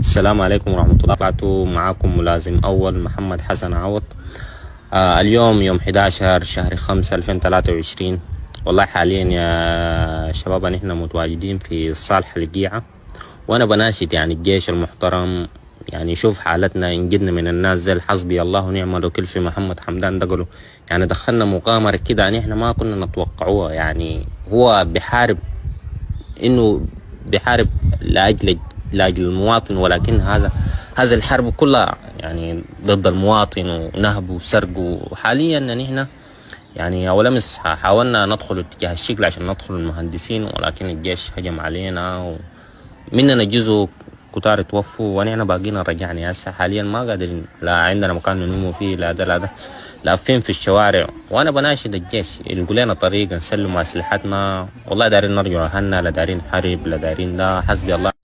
السلام عليكم ورحمة الله وبركاته. معاكم ملازم أول محمد حسن عوض. اليوم يوم 11 شهر 5 2023. والله حاليا يا شباب نحن متواجدين في صالح القيعة، وأنا بناشد يعني الجيش المحترم يعني يشوف حالتنا. إن جدنا من الناس زي حسبي الله ونعم الوكيل في محمد حمدان دقلو، يعني دخلنا مغامرة كده يعني إحنا ما كنا نتوقعوها. يعني هو بيحارب لأجل المواطن، ولكن هذا الحرب كلها يعني ضد المواطن ونهب وسرق. وحاليا نحن يعني أول أمس حاولنا ندخل اتجاه الشكل عشان ندخل المهندسين، ولكن الجيش هجم علينا ومننا جزء كتار توفوا، ونحن باقينا رجعنا هسه حاليا ما قادرين، لا عندنا مكان ننوم فيه، لا لافين في الشوارع. وانا بناشد الجيش يلقوا لنا طريقه نسلم اسلحتنا. والله دارين نرجع اهلنا، لا دارين حرب، لا دارين، لا حسبي الله.